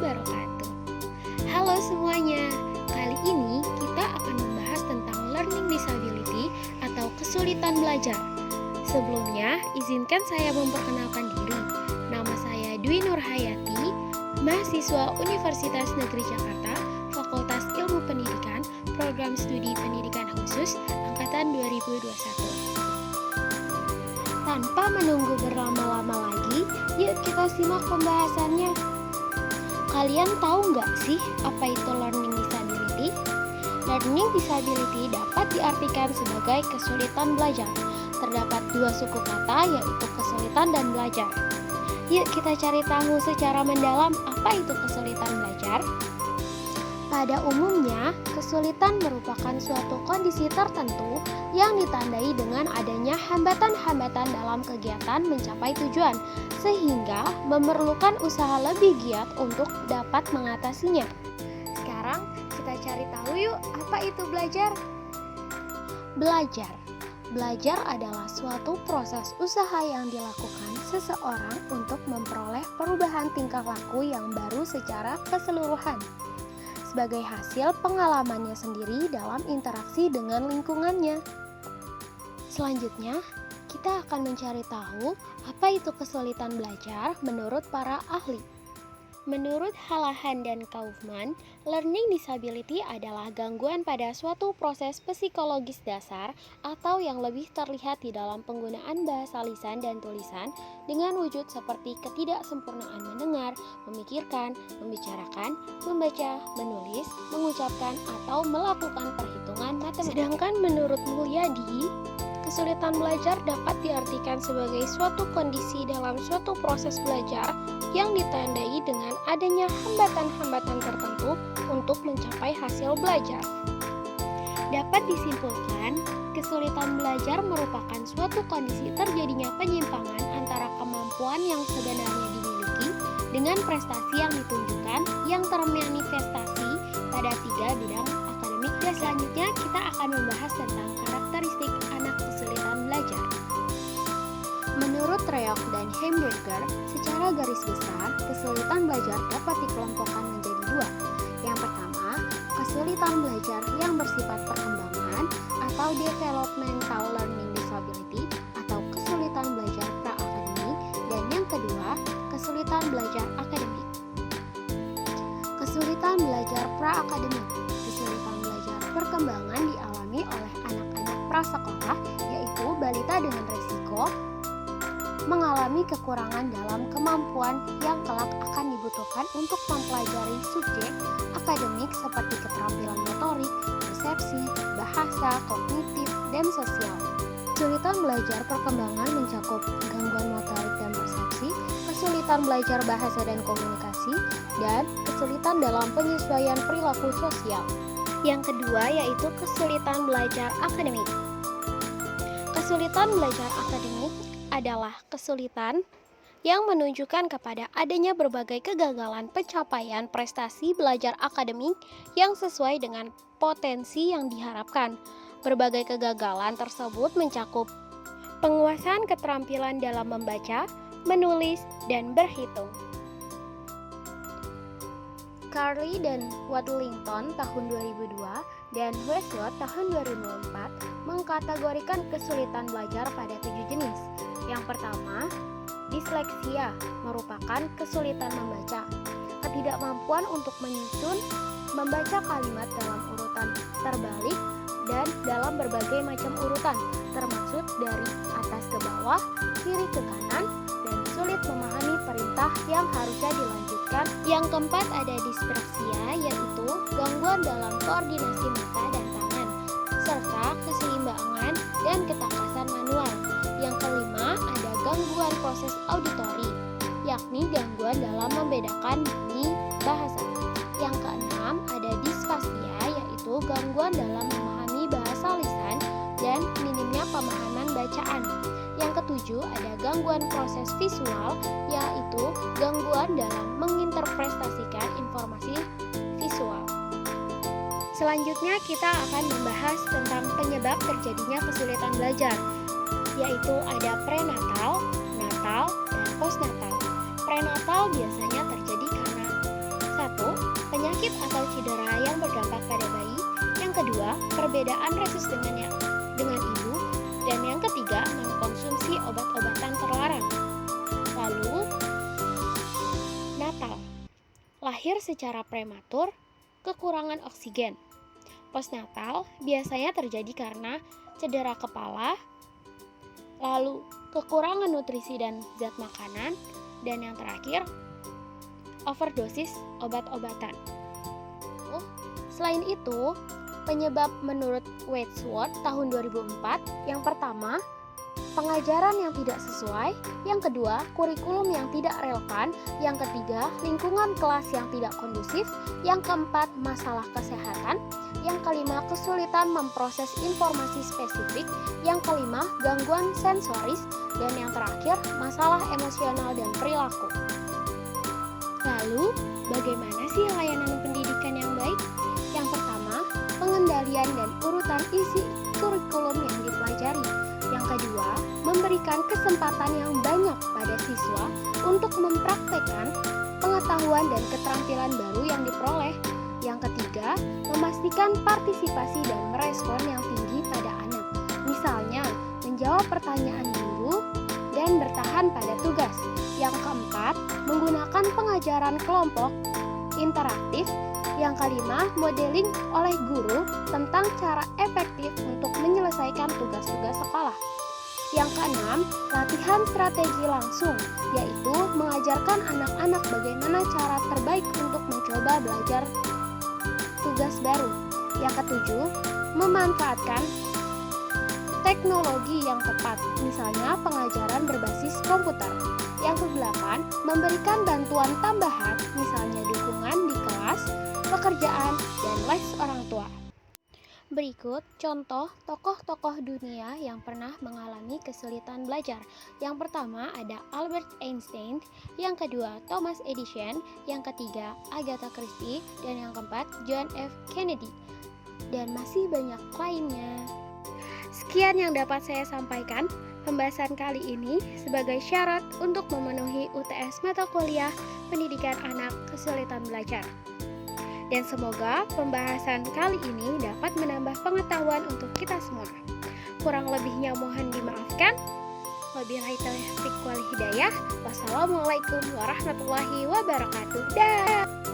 wabarakatuh. Halo semuanya, kali ini kita akan membahas tentang learning disability atau kesulitan belajar. Sebelumnya, izinkan saya memperkenalkan diri. Nama saya Dwi Nurhayati, mahasiswa Universitas Negeri Jakarta, Fakultas Ilmu Pendidikan, Program Studi Pendidikan Khusus, Angkatan 2021. Tanpa menunggu berlama-lama lagi, yuk kita simak pembahasannya. Kalian tahu nggak sih apa itu learning disability? Learning disability dapat diartikan sebagai kesulitan belajar. Terdapat dua suku kata, yaitu kesulitan dan belajar. Yuk kita cari tahu secara mendalam apa itu kesulitan belajar. Pada umumnya, kesulitan merupakan suatu kondisi tertentu yang ditandai dengan adanya hambatan-hambatan dalam kegiatan mencapai tujuan, sehingga memerlukan usaha lebih giat untuk dapat mengatasinya. Sekarang kita cari tahu yuk, apa itu belajar? Belajar adalah suatu proses usaha yang dilakukan seseorang untuk memperoleh perubahan tingkah laku yang baru secara keseluruhan, sebagai hasil pengalamannya sendiri dalam interaksi dengan lingkungannya. Selanjutnya, kita akan mencari tahu apa itu kesulitan belajar menurut para ahli. Menurut Hallahan dan Kaufman, learning disability adalah gangguan pada suatu proses psikologis dasar atau yang lebih terlihat di dalam penggunaan bahasa lisan dan tulisan dengan wujud seperti ketidaksempurnaan mendengar, memikirkan, membicarakan, membaca, menulis, mengucapkan, atau melakukan perhitungan matematika. Sedangkan menurut Mulyadi, kesulitan belajar dapat diartikan sebagai suatu kondisi dalam suatu proses belajar yang ditandai dengan adanya hambatan-hambatan tertentu untuk mencapai hasil belajar. Dapat disimpulkan, kesulitan belajar merupakan suatu kondisi terjadinya penyimpangan antara kemampuan yang sebenarnya dimiliki dengan prestasi yang ditunjukkan yang termanifestasi pada 3 bidang akademik. Dan selanjutnya kita akan membahas tentang karakteristik anak kesulitan belajar. Menurut Reok dan Hamburger, secara garis besar, kesulitan belajar dapat dikelompokkan menjadi dua. Yang pertama, kesulitan belajar yang bersifat perkembangan atau developmental learning disability atau kesulitan belajar pra-akademik, dan yang kedua, kesulitan belajar akademik. Kesulitan belajar pra-akademik, kesulitan belajar perkembangan dialami oleh anak-anak prasekolah, yaitu balita dengan risiko mengalami kekurangan dalam kemampuan yang kelak akan dibutuhkan untuk mempelajari subjek akademik seperti keterampilan motorik, persepsi, bahasa, kognitif, dan sosial. Kesulitan belajar perkembangan mencakup gangguan motorik dan persepsi, kesulitan belajar bahasa dan komunikasi, dan kesulitan dalam penyesuaian perilaku sosial. Yang kedua yaitu kesulitan belajar akademik. Kesulitan belajar akademik adalah kesulitan yang menunjukkan kepada adanya berbagai kegagalan pencapaian prestasi belajar akademik yang sesuai dengan potensi yang diharapkan. Berbagai kegagalan tersebut mencakup penguasaan keterampilan dalam membaca, menulis, dan berhitung. Carley dan Waddington tahun 2002 dan Westwood tahun 2004 mengkategorikan kesulitan belajar pada 7 jenis. Yang pertama, disleksia merupakan kesulitan membaca, ketidakmampuan untuk menyusun, membaca kalimat dalam urutan terbalik dan dalam berbagai macam urutan, termasuk dari atas ke bawah, kiri ke kanan, dan sulit memahami perintah yang harusnya dilanjutkan. Yang keempat ada dispraxia, yaitu gangguan dalam koordinasi mata dan tangan, serta keseimbangan dan ketangkasan manual. Yang kelima ada gangguan proses auditori, yakni gangguan dalam membedakan bunyi bahasa. Yang keenam ada disfasia, yaitu gangguan dalam memahami bahasa lisan dan minimnya pemahaman bacaan. Yang ketujuh ada gangguan proses visual, yaitu gangguan dalam menginterpretasikan informasi visual. Selanjutnya kita akan membahas tentang penyebab terjadinya kesulitan belajar, yaitu ada prenatal, natal, dan postnatal. Prenatal biasanya terjadi karena satu, penyakit atau cedera yang berdampak pada bayi. Yang kedua, perbedaan resus dengan ibu. Dan yang ketiga, mengkonsumsi obat-obatan terlarang. Lalu, natal. Lahir secara prematur, kekurangan oksigen. Postnatal biasanya terjadi karena cedera kepala, lalu kekurangan nutrisi dan zat makanan, dan yang terakhir, overdosis obat-obatan. Selain itu, penyebab menurut Wadsworth tahun 2004, yang pertama, pengajaran yang tidak sesuai, yang kedua, kurikulum yang tidak relevan, yang ketiga, lingkungan kelas yang tidak kondusif, yang keempat, masalah kesehatan, yang kelima, kesulitan memproses informasi spesifik, yang kelima, gangguan sensoris, dan yang terakhir, masalah emosional dan perilaku. Lalu, bagaimana sih layanan pendidikan yang baik? Yang pertama, pengendalian dan urutan isi kurikulum yang dipelajari. Yang kedua, memberikan kesempatan yang banyak pada siswa untuk mempraktekkan pengetahuan dan keterampilan baru yang diperoleh. Yang ketiga, memastikan partisipasi dan merespon yang tinggi pada anak. Misalnya, menjawab pertanyaan guru dan bertahan pada tugas. Yang keempat, menggunakan pengajaran kelompok interaktif. Yang kelima, modeling oleh guru tentang cara efektif untuk menyelesaikan tugas-tugas sekolah. Yang keenam, latihan strategi langsung, yaitu mengajarkan anak-anak bagaimana cara terbaik untuk mencoba belajar tugas baru. Yang ketujuh, memanfaatkan teknologi yang tepat, misalnya pengajaran berbasis komputer. Yang kedelapan, memberikan bantuan tambahan, misalnya dukungan di kelas, pekerjaan, dan les orang tua. Berikut contoh tokoh-tokoh dunia yang pernah mengalami kesulitan belajar. Yang pertama ada Albert Einstein, yang kedua Thomas Edison, yang ketiga Agatha Christie, dan yang keempat John F. Kennedy. Dan masih banyak lainnya. Sekian yang dapat saya sampaikan. Pembahasan kali ini sebagai syarat untuk memenuhi UTS mata kuliah Pendidikan Anak Kesulitan Belajar. Dan semoga pembahasan kali ini dapat menambah pengetahuan untuk kita semua. Kurang lebihnya mohon dimaafkan. Wabillahi taufiq wal hidayah. Wassalamualaikum warahmatullahi wabarakatuh. Dah.